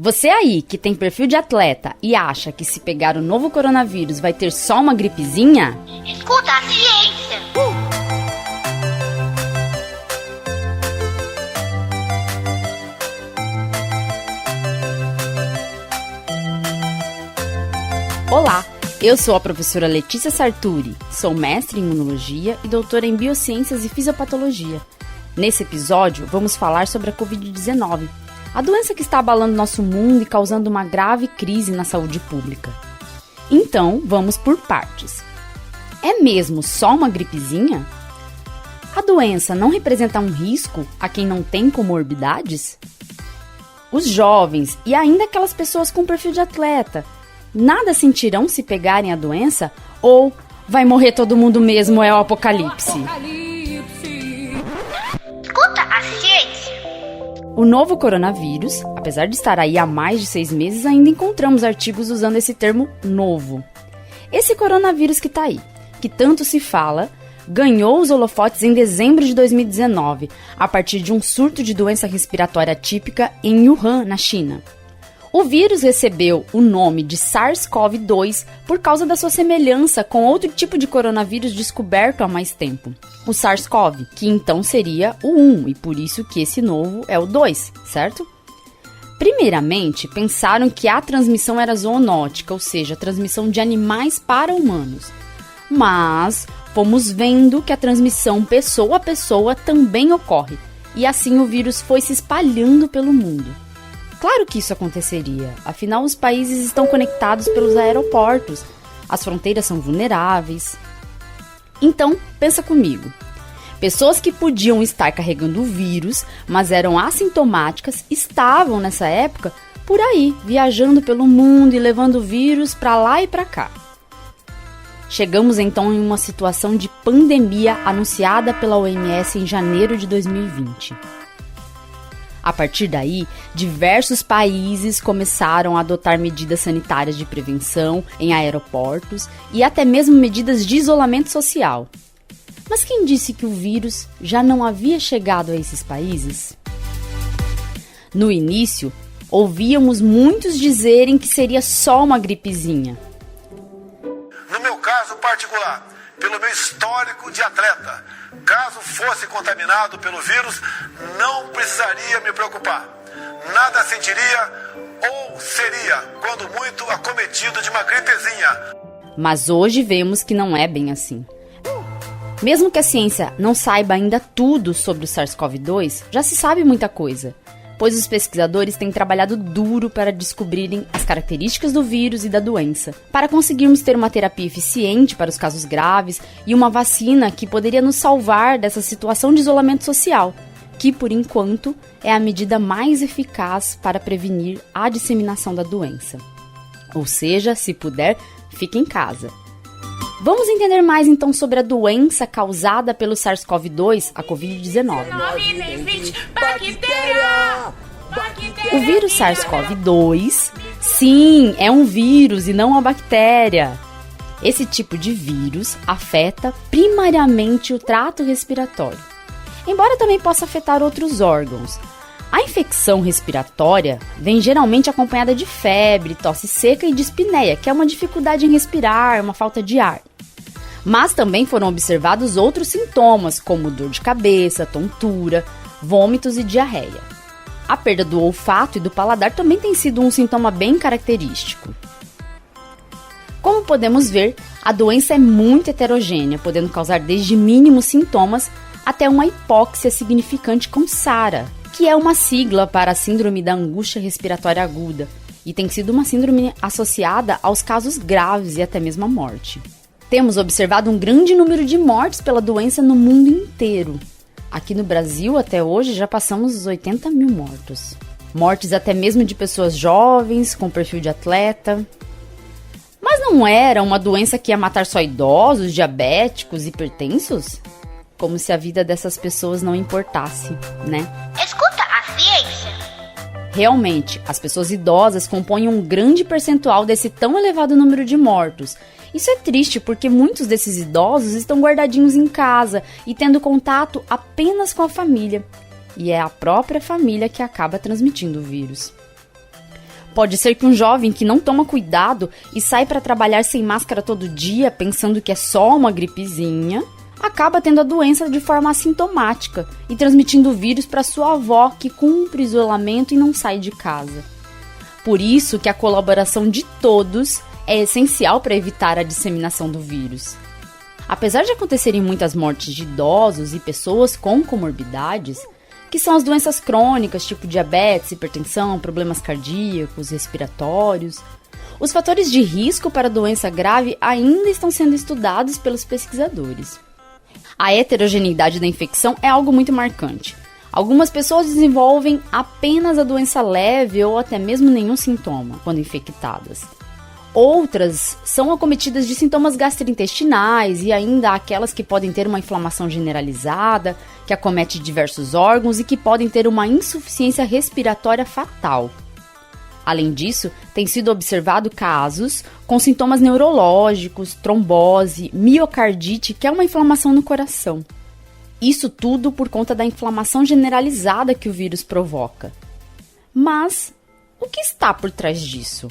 Você aí que tem perfil de atleta e acha que se pegar o novo coronavírus vai ter só uma gripezinha? Escuta a ciência! Olá, eu sou a professora Letícia Sarturi, sou mestre em imunologia e doutora em biociências e fisiopatologia. Nesse episódio, vamos falar sobre a Covid-19, a doença que está abalando nosso mundo e causando uma grave crise na saúde pública. Então, vamos por partes. É mesmo só uma gripezinha? A doença não representa um risco a quem não tem comorbidades? Os jovens e ainda aquelas pessoas com perfil de atleta nada sentirão se pegarem a doença? Ou vai morrer todo mundo mesmo, é o apocalipse? Escuta a ciência! O novo coronavírus, apesar de estar aí há mais de 6 meses, ainda encontramos artigos usando esse termo novo. Esse coronavírus que tá aí, que tanto se fala, ganhou os holofotes em dezembro de 2019, a partir de um surto de doença respiratória típica em Wuhan, na China. O vírus recebeu o nome de SARS-CoV-2 por causa da sua semelhança com outro tipo de coronavírus descoberto há mais tempo, o SARS-CoV, que então seria o 1, e por isso que esse novo é o 2, certo? Primeiramente, pensaram que a transmissão era zoonótica, ou seja, a transmissão de animais para humanos. Mas fomos vendo que a transmissão pessoa a pessoa também ocorre, e assim o vírus foi se espalhando pelo mundo. Claro que isso aconteceria, afinal os países estão conectados pelos aeroportos, as fronteiras são vulneráveis. Então, pensa comigo. Pessoas que podiam estar carregando o vírus, mas eram assintomáticas, estavam nessa época por aí, viajando pelo mundo e levando o vírus para lá e para cá. Chegamos então em uma situação de pandemia anunciada pela OMS em janeiro de 2020. A partir daí, diversos países começaram a adotar medidas sanitárias de prevenção em aeroportos e até mesmo medidas de isolamento social. Mas quem disse que o vírus já não havia chegado a esses países? No início, ouvíamos muitos dizerem que seria só uma gripezinha. No meu caso particular, pelo meu histórico de atleta, caso fosse contaminado pelo vírus, não precisaria me preocupar. Nada sentiria ou seria, quando muito, acometido de uma gripezinha. Mas hoje vemos que não é bem assim. Mesmo que a ciência não saiba ainda tudo sobre o SARS-CoV-2, já se sabe muita coisa, pois os pesquisadores têm trabalhado duro para descobrirem as características do vírus e da doença, para conseguirmos ter uma terapia eficiente para os casos graves e uma vacina que poderia nos salvar dessa situação de isolamento social, que, por enquanto, é a medida mais eficaz para prevenir a disseminação da doença. Ou seja, se puder, fique em casa. Vamos entender mais então sobre a doença causada pelo SARS-CoV-2, a Covid-19. O vírus SARS-CoV-2, sim, é um vírus e não uma bactéria. Esse tipo de vírus afeta primariamente o trato respiratório, embora também possa afetar outros órgãos. A infecção respiratória vem geralmente acompanhada de febre, tosse seca e dispneia, que é uma dificuldade em respirar, uma falta de ar. Mas também foram observados outros sintomas, como dor de cabeça, tontura, vômitos e diarreia. A perda do olfato e do paladar também tem sido um sintoma bem característico. Como podemos ver, a doença é muito heterogênea, podendo causar desde mínimos sintomas até uma hipóxia significante com SARA, que é uma sigla para a Síndrome da Angústia Respiratória Aguda, e tem sido uma síndrome associada aos casos graves e até mesmo à morte. Temos observado um grande número de mortes pela doença no mundo inteiro. Aqui no Brasil, até hoje, já passamos os 80 mil mortos. Mortes até mesmo de pessoas jovens, com perfil de atleta. Mas não era uma doença que ia matar só idosos, diabéticos, hipertensos? Como se a vida dessas pessoas não importasse, né? Escuta a ciência! Realmente, as pessoas idosas compõem um grande percentual desse tão elevado número de mortos. Isso é triste porque muitos desses idosos estão guardadinhos em casa e tendo contato apenas com a família. E é a própria família que acaba transmitindo o vírus. Pode ser que um jovem que não toma cuidado e sai para trabalhar sem máscara todo dia, pensando que é só uma gripezinha, acaba tendo a doença de forma assintomática e transmitindo o vírus para sua avó, que cumpre isolamento e não sai de casa. Por isso que a colaboração de todos é essencial para evitar a disseminação do vírus. Apesar de acontecerem muitas mortes de idosos e pessoas com comorbidades, que são as doenças crônicas, tipo diabetes, hipertensão, problemas cardíacos, respiratórios, os fatores de risco para a doença grave ainda estão sendo estudados pelos pesquisadores. A heterogeneidade da infecção é algo muito marcante. Algumas pessoas desenvolvem apenas a doença leve ou até mesmo nenhum sintoma quando infectadas. Outras são acometidas de sintomas gastrointestinais e ainda aquelas que podem ter uma inflamação generalizada, que acomete diversos órgãos e que podem ter uma insuficiência respiratória fatal. Além disso, tem sido observado casos com sintomas neurológicos, trombose, miocardite, que é uma inflamação no coração. Isso tudo por conta da inflamação generalizada que o vírus provoca. Mas o que está por trás disso?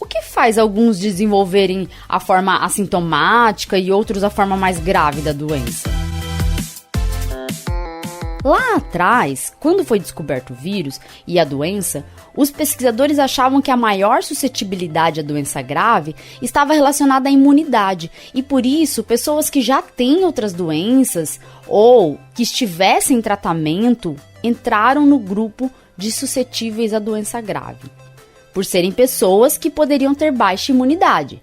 O que faz alguns desenvolverem a forma assintomática e outros a forma mais grave da doença? Lá atrás, quando foi descoberto o vírus e a doença, os pesquisadores achavam que a maior suscetibilidade à doença grave estava relacionada à imunidade e, por isso, pessoas que já têm outras doenças ou que estivessem em tratamento entraram no grupo de suscetíveis à doença grave, por serem pessoas que poderiam ter baixa imunidade.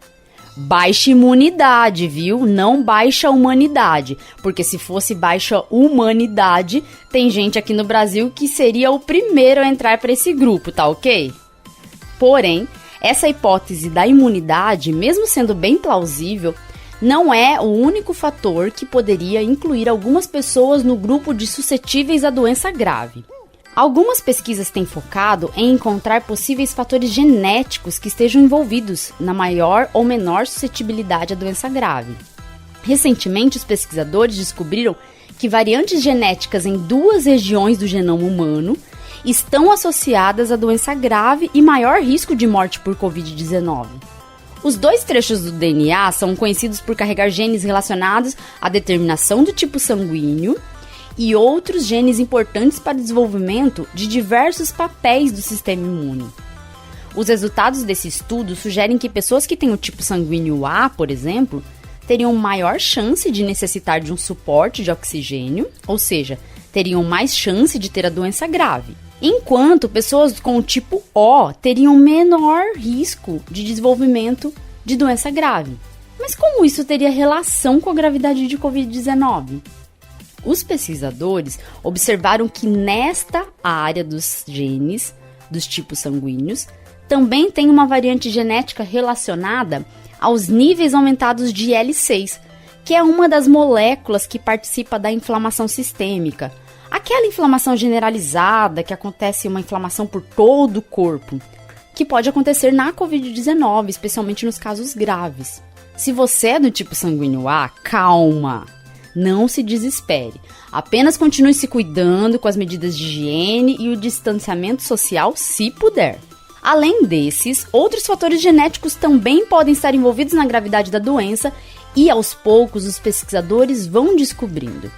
Baixa imunidade, viu? Não baixa humanidade, porque se fosse baixa humanidade, tem gente aqui no Brasil que seria o primeiro a entrar para esse grupo, tá ok? Porém, essa hipótese da imunidade, mesmo sendo bem plausível, não é o único fator que poderia incluir algumas pessoas no grupo de suscetíveis à doença grave. Algumas pesquisas têm focado em encontrar possíveis fatores genéticos que estejam envolvidos na maior ou menor suscetibilidade à doença grave. Recentemente, os pesquisadores descobriram que variantes genéticas em 2 regiões do genoma humano estão associadas à doença grave e maior risco de morte por Covid-19. Os 2 trechos do DNA são conhecidos por carregar genes relacionados à determinação do tipo sanguíneo e outros genes importantes para o desenvolvimento de diversos papéis do sistema imune. Os resultados desse estudo sugerem que pessoas que têm o tipo sanguíneo A, por exemplo, teriam maior chance de necessitar de um suporte de oxigênio, ou seja, teriam mais chance de ter a doença grave, enquanto pessoas com o tipo O teriam menor risco de desenvolvimento de doença grave. Mas como isso teria relação com a gravidade de Covid-19? Os pesquisadores observaram que nesta área dos genes, dos tipos sanguíneos, também tem uma variante genética relacionada aos níveis aumentados de IL-6, que é uma das moléculas que participa da inflamação sistêmica. Aquela inflamação generalizada, que acontece uma inflamação por todo o corpo, que pode acontecer na Covid-19, especialmente nos casos graves. Se você é do tipo sanguíneo A, calma! Não se desespere, apenas continue se cuidando com as medidas de higiene e o distanciamento social se puder. Além desses, outros fatores genéticos também podem estar envolvidos na gravidade da doença e aos poucos os pesquisadores vão descobrindo.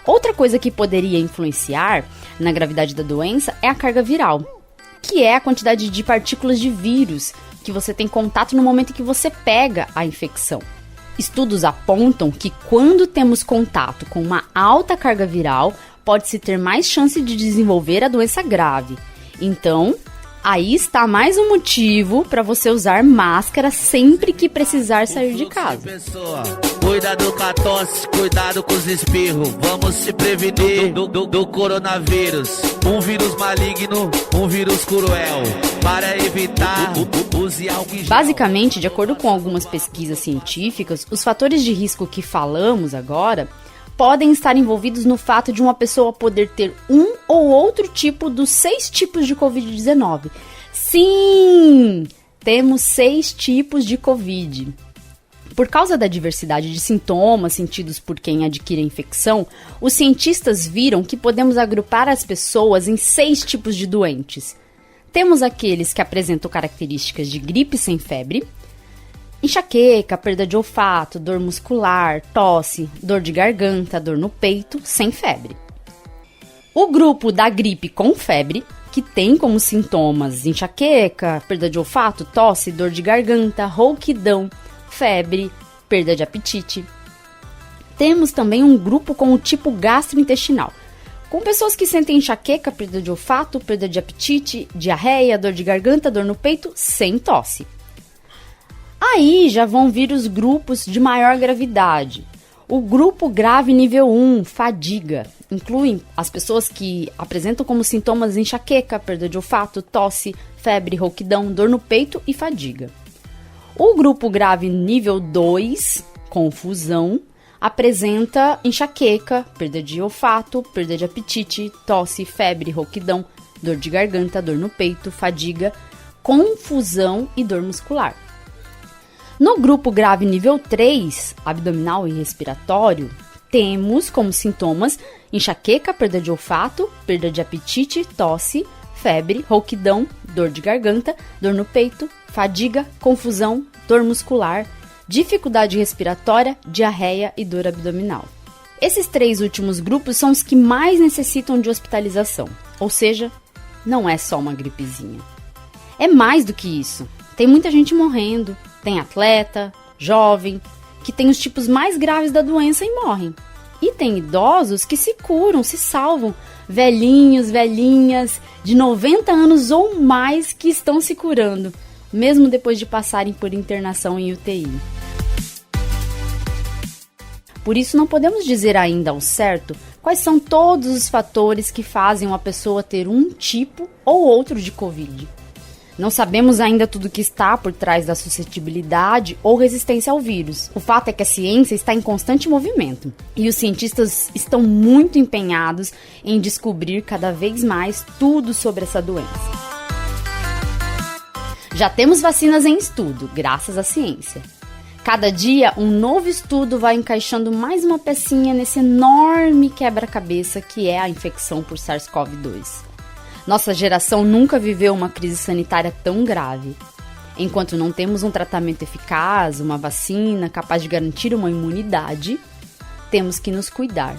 Outra coisa que poderia influenciar na gravidade da doença é a carga viral, que é a quantidade de partículas de vírus que você tem contato no momento em que você pega a infecção. Estudos apontam que quando temos contato com uma alta carga viral, pode-se ter mais chance de desenvolver a doença grave. Então, aí está mais um motivo para você usar máscara sempre que precisar sair de casa. Cuidado com a tosse, cuidado com os espirros. Vamos se prevenir do coronavírus. Um vírus maligno, um vírus cruel. Para evitar, use álcool em gel. Basicamente, de acordo com algumas pesquisas científicas, os fatores de risco que falamos agora podem estar envolvidos no fato de uma pessoa poder ter um ou outro tipo dos 6 tipos de Covid-19. Sim! Temos 6 tipos de Covid. Por causa da diversidade de sintomas sentidos por quem adquire a infecção, os cientistas viram que podemos agrupar as pessoas em 6 tipos de doentes. Temos aqueles que apresentam características de gripe sem febre, enxaqueca, perda de olfato, dor muscular, tosse, dor de garganta, dor no peito, sem febre. O grupo da gripe com febre, que tem como sintomas enxaqueca, perda de olfato, tosse, dor de garganta, rouquidão, febre, perda de apetite. Temos também um grupo com o tipo gastrointestinal, com pessoas que sentem enxaqueca, perda de olfato, perda de apetite, diarreia, dor de garganta, dor no peito, sem tosse. Aí já vão vir os grupos de maior gravidade. O grupo grave nível 1, fadiga, inclui as pessoas que apresentam como sintomas enxaqueca, perda de olfato, tosse, febre, rouquidão, dor no peito e fadiga. O grupo grave nível 2, confusão, apresenta enxaqueca, perda de olfato, perda de apetite, tosse, febre, rouquidão, dor de garganta, dor no peito, fadiga, confusão e dor muscular. No grupo grave nível 3, abdominal e respiratório, temos como sintomas enxaqueca, perda de olfato, perda de apetite, tosse, febre, rouquidão, dor de garganta, dor no peito, fadiga, confusão, dor muscular, dificuldade respiratória, diarreia e dor abdominal. Esses 3 últimos grupos são os que mais necessitam de hospitalização, ou seja, não é só uma gripezinha. É mais do que isso. Tem muita gente morrendo, tem atleta, jovem, que tem os tipos mais graves da doença e morrem. E tem idosos que se curam, se salvam, velhinhos, velhinhas de 90 anos ou mais que estão se curando, mesmo depois de passarem por internação em UTI. Por isso, não podemos dizer ainda ao certo quais são todos os fatores que fazem uma pessoa ter um tipo ou outro de Covid. Não sabemos ainda tudo que está por trás da suscetibilidade ou resistência ao vírus. O fato é que a ciência está em constante movimento e os cientistas estão muito empenhados em descobrir cada vez mais tudo sobre essa doença. Já temos vacinas em estudo, graças à ciência. Cada dia, um novo estudo vai encaixando mais uma pecinha nesse enorme quebra-cabeça que é a infecção por SARS-CoV-2. Nossa geração nunca viveu uma crise sanitária tão grave. Enquanto não temos um tratamento eficaz, uma vacina capaz de garantir uma imunidade, temos que nos cuidar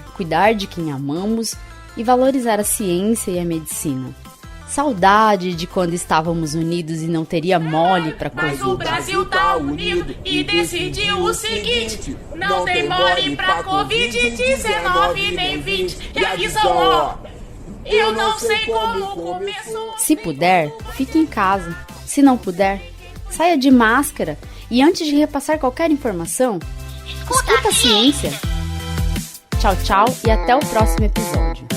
de quem amamos e valorizar a ciência e a medicina. Saudade de quando estávamos unidos e não teria mole pra Covid. Mas o Brasil tá unido e decidiu o seguinte: não tem mole pra Covid-19 nem 20. Que avisam, ó, eu não sei como começou. Se puder, fique em casa. Se não puder, saia de máscara. E antes de repassar qualquer informação, escuta a ciência. Tchau, tchau e até o próximo episódio.